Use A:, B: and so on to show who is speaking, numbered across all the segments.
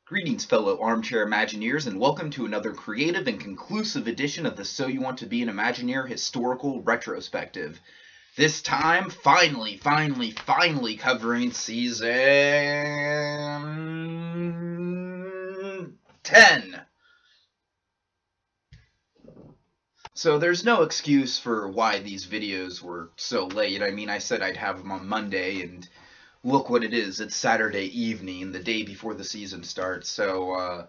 A: Greetings, fellow armchair Imagineers, and welcome to another creative and conclusive edition of the So You Want to Be an Imagineer Historical Retrospective. This time, finally covering Season 10. So there's no excuse for why these videos were so late. I mean, I said I'd have them on Monday, and look what it is. It's Saturday evening, the day before the season starts. So,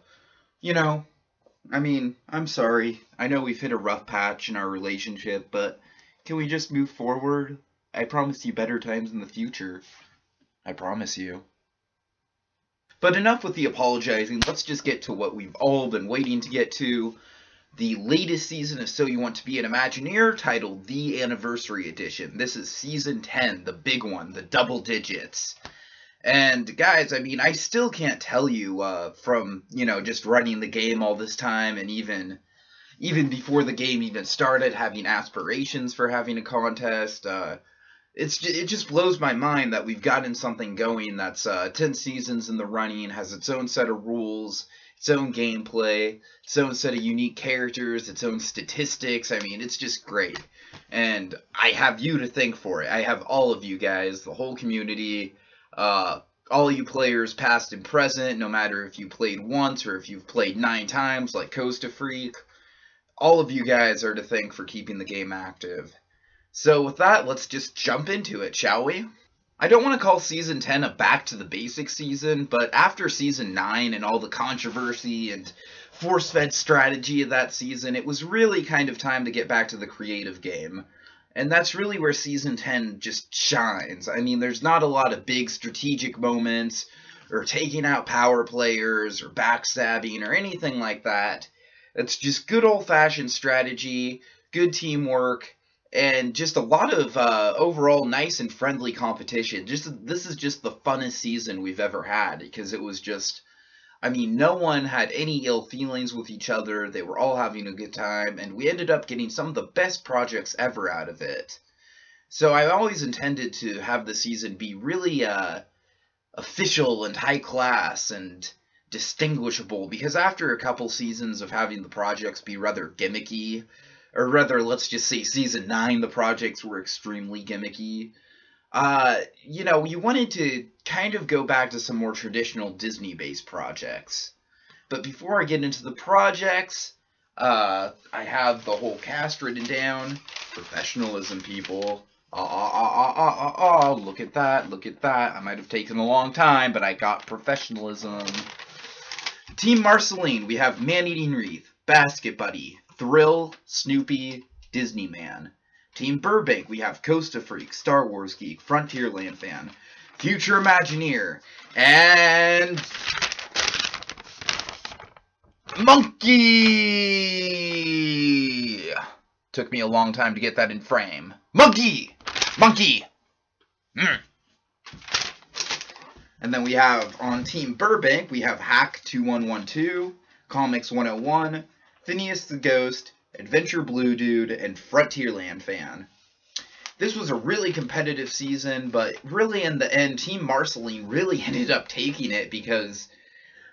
A: I'm sorry. I know we've hit a rough patch in our relationship, but can we just move forward? I promise you better times in the future. I promise you. But enough with the apologizing. Let's just get to what we've all been waiting to get to. The latest season of So You Want to Be an Imagineer, titled The Anniversary Edition. This is Season 10, the big one, the double digits. And guys, I mean, I still can't tell you from, just running the game all this time, and even before the game even started, having aspirations for having a contest. It just blows my mind that we've gotten something going that's 10 seasons in the running, has its own set of rules, its own gameplay, its own set of unique characters, its own statistics. I mean, it's just great. And I have you to thank for it. I have all of you guys, the whole community, all you players past and present, no matter if you played once or if you've played 9 times like Costa Freak. All of you guys are to thank for keeping the game active. So with that, let's just jump into it, shall we? I don't want to call Season 10 a back to the basics season, but after Season 9 and all the controversy and force-fed strategy of that season, it was really kind of time to get back to the creative game. And that's really where Season 10 just shines. I mean, there's not a lot of big strategic moments, or taking out power players, or backstabbing, or anything like that. It's just good old-fashioned strategy, good teamwork, and just a lot of overall nice and friendly competition. This is just the funnest season we've ever had, because it was just, I mean, no one had any ill feelings with each other. They were all having a good time, and we ended up getting some of the best projects ever out of it. So I always intended to have the season be really official and high class and distinguishable, because after a couple seasons of having the projects be rather gimmicky, or rather, let's just say Season 9, the projects were extremely gimmicky. You wanted to kind of go back to some more traditional Disney-based projects. But before I get into the projects, I have the whole cast written down. Professionalism, people. Look at that, look at that. I might have taken a long time, but I got professionalism. Team Marceline, we have Man-Eating Wreath, Basket Buddy, Thrill, Snoopy, Disney Man. Team Burbank, we have Costa Freak, Star Wars Geek, Frontierland Fan, Future Imagineer, and Monkey! Took me a long time to get that in frame. Monkey! Monkey! And then we have, on Team Burbank, we have Hack 2112, Comics 101, Phineas the Ghost, Adventure Blue Dude, and Frontierland Fan. This was a really competitive season, but really in the end, Team Marceline really ended up taking it, because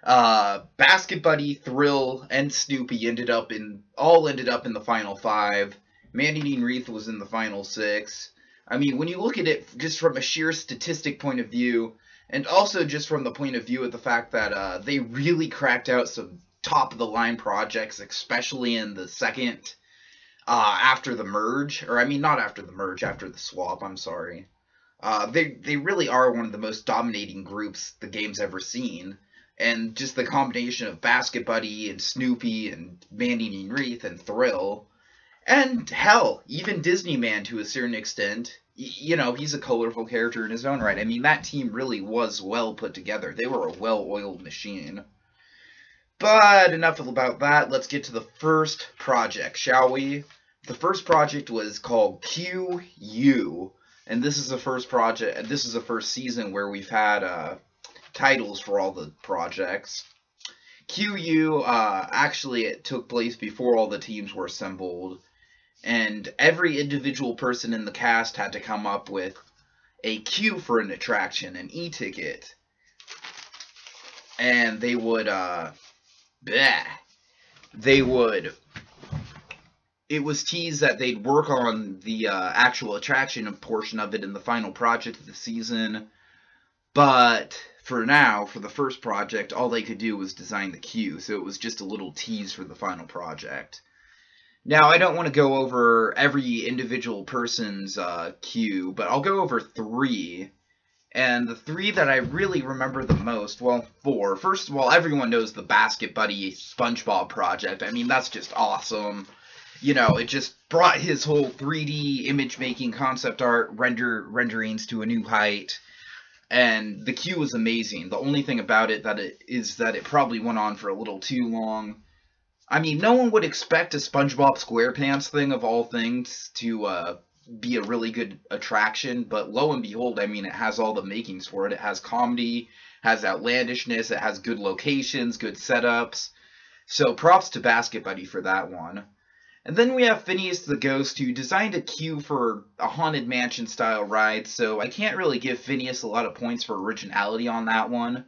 A: Basket Buddy, Thrill, and Snoopy ended up in the final 5. Man-Eating Wreath was in the final 6. I mean, when you look at it just from a sheer statistic point of view, and also just from the point of view of the fact that they really cracked out some top-of-the-line projects, especially in the second, after the merge, or I mean, not after the merge, after the swap, I'm sorry. They really are one of the most dominating groups the game's ever seen, and just the combination of Basket Buddy and Snoopy and Man-Eating Wreath and Thrill, and hell, even Disney Man to a certain extent. He's a colorful character in his own right. I mean, that team really was well put together. They were a well-oiled machine. But enough about that. Let's get to the first project, shall we? The first project was called QU, and this is the first project. This is the first season where we've had titles for all the projects. QU actually it took place before all the teams were assembled, and every individual person in the cast had to come up with a queue for an attraction, an e-ticket. and they would, bleh, they would, it was teased that they'd work on the actual attraction portion of it in the final project of the season, but for now, for the first project, all they could do was design the queue, so it was just a little tease for the final project. Now, I don't want to go over every individual person's queue, but I'll go over 3. And the 3 that I really remember the most, well, 4. First of all, everyone knows the Basket Buddy SpongeBob project. I mean, that's just awesome. You know, it just brought his whole 3D image-making concept art renderings to a new height. And the queue was amazing. The only thing about it is that it probably went on for a little too long. I mean, no one would expect a SpongeBob SquarePants thing, of all things, to be a really good attraction, but lo and behold, I mean, it has all the makings for it. It has comedy, has outlandishness, it has good locations, good setups. So props to Basket Buddy for that one. And then we have Phineas the Ghost, who designed a queue for a Haunted Mansion style ride, so I can't really give Phineas a lot of points for originality on that one.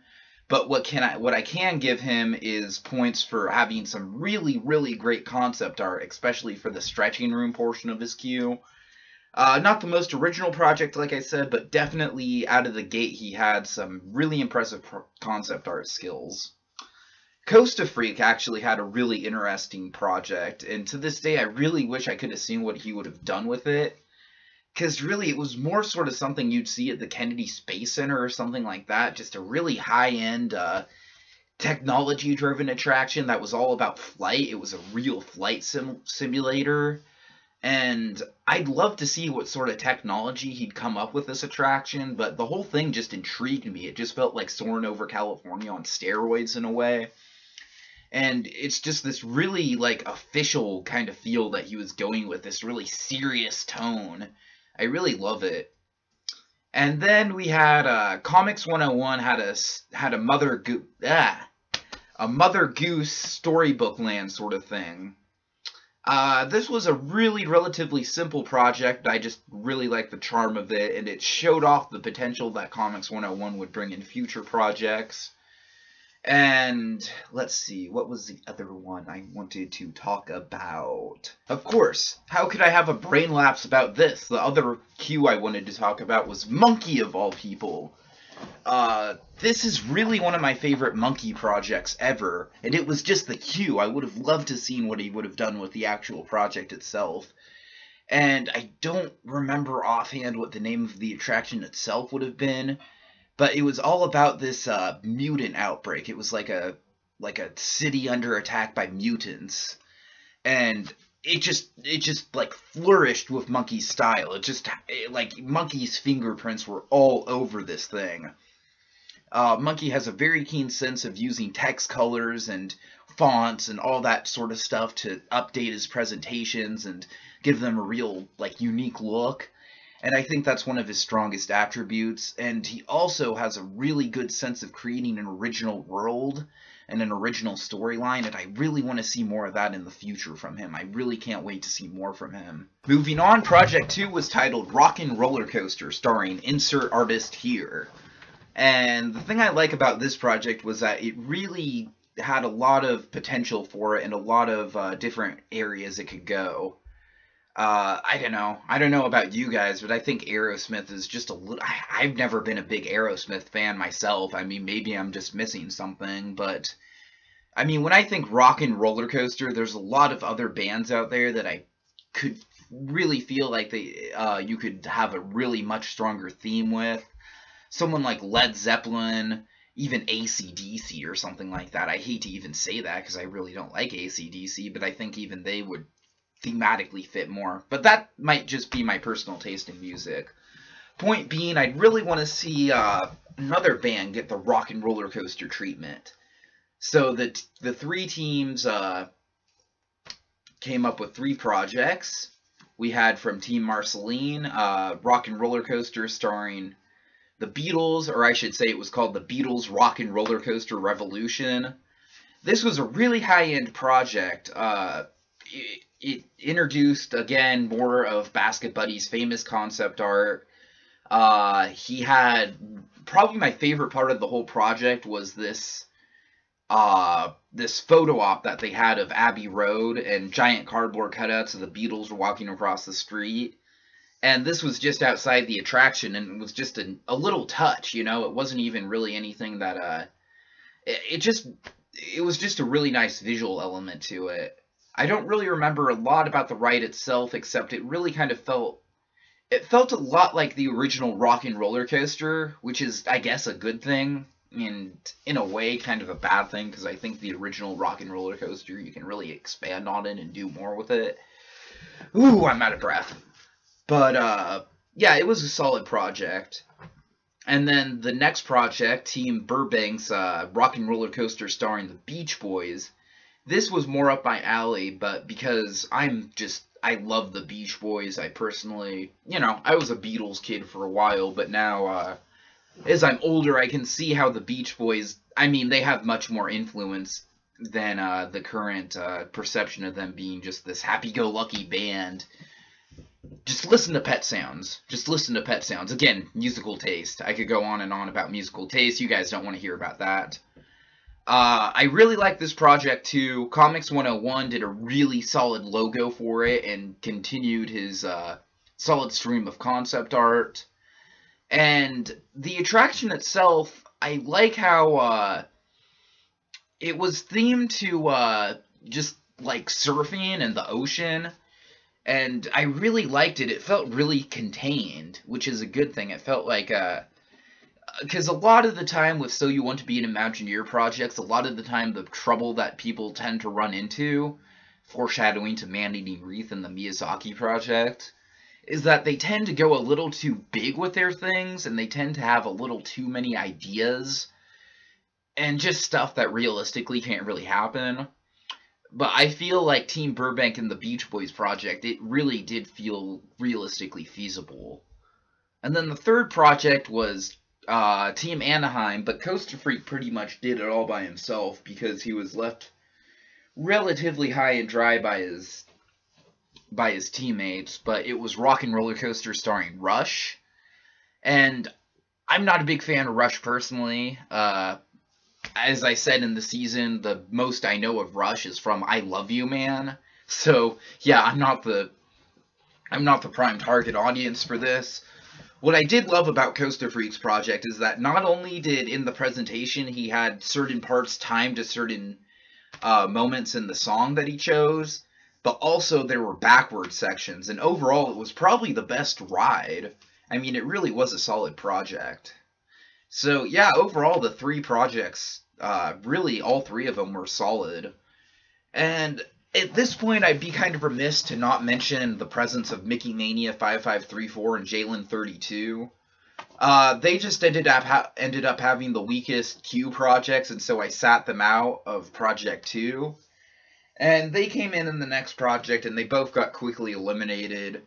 A: But what I can give him is points for having some really, really great concept art, especially for the stretching room portion of his queue. Not the most original project, like I said, but definitely out of the gate he had some really impressive concept art skills. Costa Freak actually had a really interesting project, and to this day I really wish I could have seen what he would have done with it. Because really, it was more sort of something you'd see at the Kennedy Space Center or something like that. Just a really high-end, technology-driven attraction that was all about flight. It was a real flight simulator. And I'd love to see what sort of technology he'd come up with this attraction, but the whole thing just intrigued me. It just felt like soaring over California on steroids in a way. And it's just this really, like, official kind of feel that he was going with, this really serious tone. I really love it. And then we had Comics 101 had a Mother Goose storybook land sort of thing. This was a really relatively simple project. I just really liked the charm of it, and it showed off the potential that Comics 101 would bring in future projects. And let's see, what was the other one I wanted to talk about? Of course, how could I have a brain lapse about this? The other queue I wanted to talk about was Monkey, of all people. This is really one of my favorite Monkey projects ever, and it was just the queue. I would have loved to have seen what he would have done with the actual project itself. And I don't remember offhand what the name of the attraction itself would have been, but it was all about this mutant outbreak. It was like a city under attack by mutants, and it just like flourished with Monkey's style. Like Monkey's fingerprints were all over this thing. Monkey has a very keen sense of using text colors and fonts and all that sort of stuff to update his presentations and give them a real, like, unique look. And I think that's one of his strongest attributes. And he also has a really good sense of creating an original world and an original storyline, and I really want to see more of that in the future from him. I really can't wait to see more from him. Moving on, Project 2 was titled Rockin' Roller Coaster, starring insert artist here. And the thing I like about this project was that it really had a lot of potential for it and a lot of different areas it could go. I don't know about you guys, but I think Aerosmith is just a little... I've never been a big Aerosmith fan myself. I mean, maybe I'm just missing something, but... I mean, when I think Rockin' Roller Coaster, there's a lot of other bands out there that I could really feel like you could have a really much stronger theme with. Someone like Led Zeppelin, even AC/DC or something like that. I hate to even say that because I really don't like AC/DC, but I think even they would thematically fit more. But that might just be my personal taste in music. Point being, I'd really want to see another band get the Rockin' Roller Coaster treatment. So the 3 teams came up with 3 projects. We had from Team Marceline, Rockin' Roller Coaster starring the Beatles, or I should say it was called the Beatles Rockin' Roller Coaster Revolution. This was a really high-end project. It introduced, again, more of Basket Buddy's famous concept art. He had... Probably my favorite part of the whole project was this this photo op that they had of Abbey Road and giant cardboard cutouts of the Beatles walking across the street. And this was just outside the attraction, and it was just a little touch, you know? It wasn't even really anything that, it was just a really nice visual element to it. I don't really remember a lot about the ride itself, except it really kind of it felt a lot like the original Rock and Roller Coaster, which is, I guess, a good thing, and in a way, kind of a bad thing, because I think the original Rock and Roller Coaster, you can really expand on it and do more with it. Ooh, I'm out of breath. But, yeah, it was a solid project. And then the next project, Team Burbank's Rock and Roller Coaster starring the Beach Boys. This was more up my alley, but because I love the Beach Boys, I personally, I was a Beatles kid for a while, but now, as I'm older, I can see how the Beach Boys, they have much more influence than the current perception of them being just this happy-go-lucky band. Just listen to Pet Sounds. Just listen to Pet Sounds. Again, musical taste. I could go on and on about musical taste. You guys don't want to hear about that. I really like this project too. Comics 101 did a really solid logo for it and continued his solid stream of concept art. And the attraction itself, I like how it was themed to just like surfing and the ocean. And I really liked it. It felt really contained, which is a good thing. It felt like, because a lot of the time with So You Want to Be an Imagineer projects, a lot of the time the trouble that people tend to run into, foreshadowing to Man-Eating Wreath and the Miyazaki project, is that they tend to go a little too big with their things, and they tend to have a little too many ideas, and just stuff that realistically can't really happen. But I feel like Team Burbank and the Beach Boys project, it really did feel realistically feasible. And then the third project was Team Anaheim, but Coaster Freak pretty much did it all by himself because he was left relatively high and dry by his teammates. But it was Rock and Roller Coaster starring Rush. And I'm not a big fan of Rush personally. As I said in the season, the most I know of Rush is from I Love You Man. So, yeah, I'm not the prime target audience for this. What I did love about Coaster Freak's project is that not only did in the presentation he had certain parts timed to certain moments in the song that he chose, but also there were backward sections, and overall it was probably the best ride. It really was a solid project. So, yeah, overall, the three projects, really, all three of them were solid. And at this point, I'd be kind of remiss to not mention the presence of Mickey Mania 5534 and Jalen 32. They just ended up having the weakest queue projects, and so I sat them out of Project 2. And they came in the next project, and they both got quickly eliminated.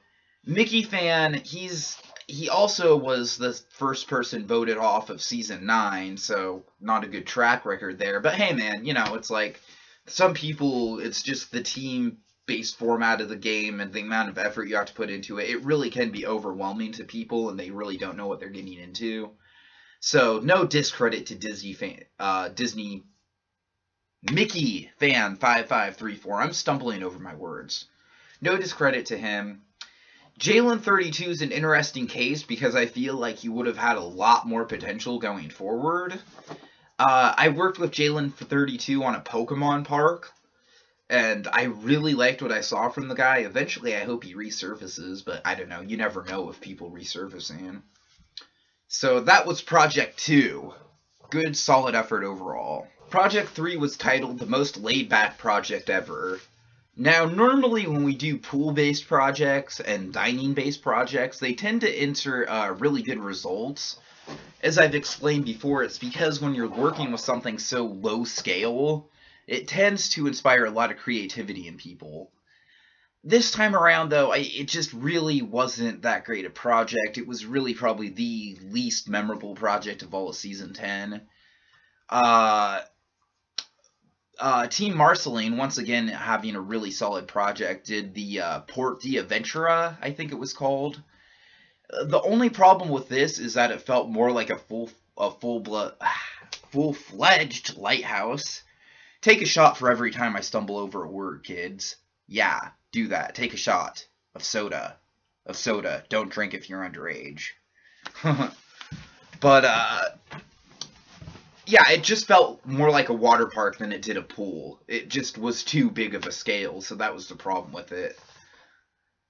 A: Mickey Fan, he also was the first person voted off of Season 9, so not a good track record there. But hey, man, it's like, some people, it's just the team-based format of the game and the amount of effort you have to put into it. It really can be overwhelming to people, and they really don't know what they're getting into. So, no discredit to Disney Mickey Fan 5534. I'm stumbling over my words. No discredit to him. Jalen 32 is an interesting case because I feel like he would have had a lot more potential going forward. I worked with Jalen 32 on a Pokemon park, and I really liked what I saw from the guy. Eventually, I hope he resurfaces, but I don't know. You never know with people resurfacing. So that was Project 2. Good, solid effort overall. Project 3 was titled The Most Laid-Back Project Ever. Now, normally when we do pool-based projects and dining-based projects, they tend to insert really good results. As I've explained before, it's because when you're working with something so low-scale, it tends to inspire a lot of creativity in people. This time around, though, it just really wasn't that great a project. It was really probably the least memorable project of all of Season 10. Team Marceline, once again having a really solid project, did the Port d'Aventura, I think it was called. The only problem with this is that it felt more like a full-fledged lighthouse, Take a shot for every time I stumble over a word, kids. Yeah, do that. Take a shot of soda. Of soda. Don't drink if you're underage. But, yeah, it just felt more like a water park than it did a pool. It just was too big of a scale, so that was the problem with it.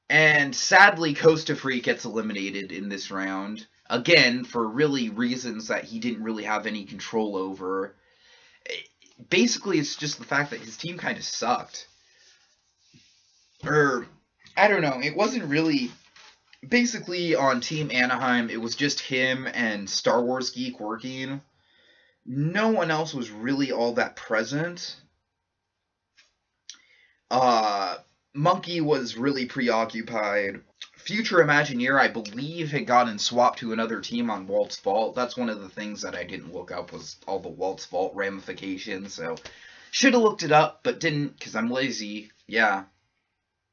A: And sadly, Costa Freak gets eliminated in this round. Again, for really reasons that he didn't really have any control over. Basically, it's just the fact that his team kind of sucked. Or, I don't know, it wasn't really... Basically, on Team Anaheim, it was just him and Star Wars Geek working. No one else was really all that present. Monkey was really preoccupied. Future Imagineer, I believe, had gotten swapped to another team on Walt's Vault. That's one of the things that I didn't look up, was all the Walt's Vault ramifications, so... Should have looked it up, but didn't, because I'm lazy. Yeah.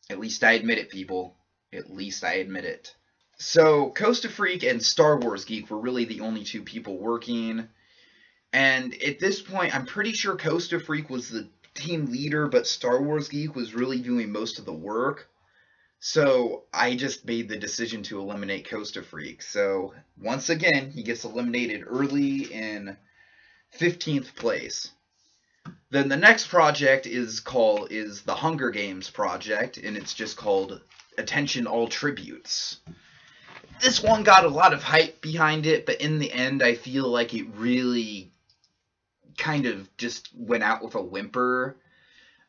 A: At least I admit it, people. At least I admit it. So, Costa Freak and Star Wars Geek were really the only two people working. And at this point, I'm pretty sure Costa Freak was the team leader, but Star Wars Geek was really doing most of the work. So, I just made the decision to eliminate Costa Freak. So, once again, he gets eliminated early in 15th place. Then the next project is the Hunger Games project, and it's just called Attention All Tributes. This one got a lot of hype behind it, but in the end, I feel like it really kind of just went out with a whimper.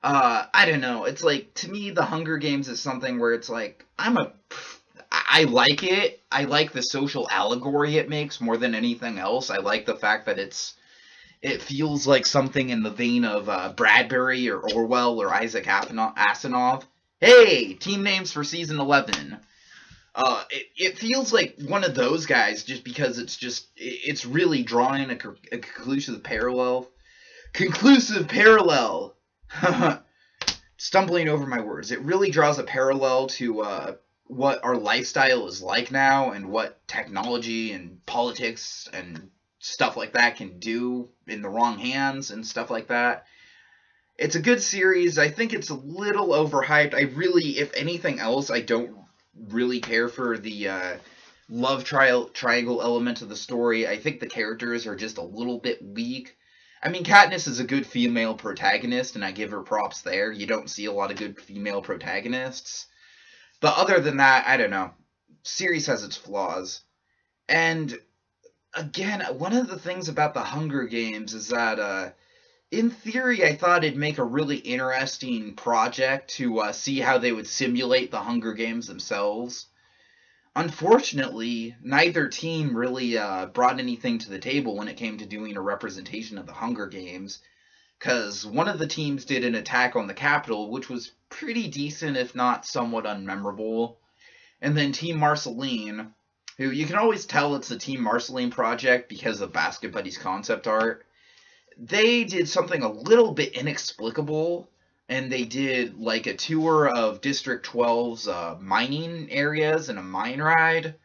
A: I don't know. It's like, to me, the Hunger Games is something where it's like, I like it. I like the social allegory it makes more than anything else. I like the fact that it feels like something in the vein of Bradbury or Orwell or Isaac Asimov. Hey, team names for season 11. It feels like one of those guys just because it's really drawing a conclusive parallel. Conclusive parallel! Stumbling over my words. It really draws a parallel to what our lifestyle is like now and what technology and politics and stuff like that can do in the wrong hands and stuff like that. It's a good series. I think it's a little overhyped. I really, if anything else, I don't really care for the love triangle element of the story. I think the characters are just a little bit weak. I mean, Katniss is a good female protagonist, and I give her props there. You don't see a lot of good female protagonists. But other than that, I don't know. Series has its flaws. And, again, one of the things about the Hunger Games is that, in theory, I thought it'd make a really interesting project to see how they would simulate the Hunger Games themselves. Unfortunately, neither team really brought anything to the table when it came to doing a representation of the Hunger Games, because one of the teams did an attack on the Capitol, which was pretty decent, if not somewhat unmemorable. And then Team Marceline, who you can always tell it's the Team Marceline project because of Basket Buddies concept art. They did something a little bit inexplicable, and they did like a tour of District 12's mining areas and a mine ride.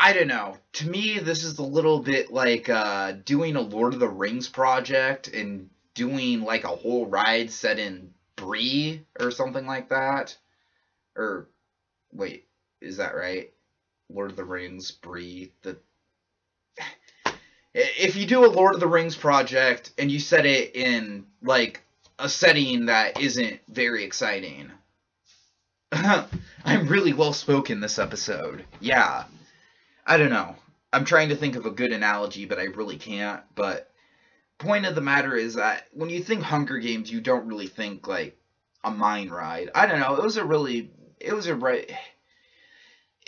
A: I don't know. To me, this is a little bit like doing a Lord of the Rings project and doing like a whole ride set in Bree or something like that. Or, wait, is that right? Lord of the Rings, Bree, If you do a Lord of the Rings project and you set it in, like, a setting that isn't very exciting. I'm really well-spoken this episode. Yeah. I don't know. I'm trying to think of a good analogy, but I really can't. But point of the matter is that when you think Hunger Games, you don't really think, like, a mine ride. I don't know.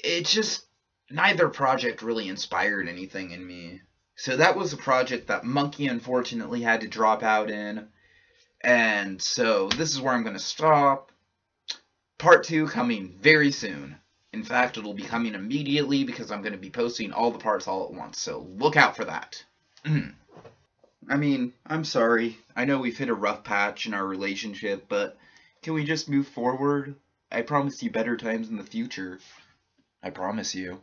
A: It's just, neither project really inspired anything in me. So that was a project that Monkey unfortunately had to drop out in. And so this is where I'm going to stop. Part 2 coming very soon. In fact, it'll be coming immediately because I'm going to be posting all the parts all at once. So look out for that. I mean, I'm sorry. I know we've hit a rough patch in our relationship, but can we just move forward? I promise you better times in the future. I promise you.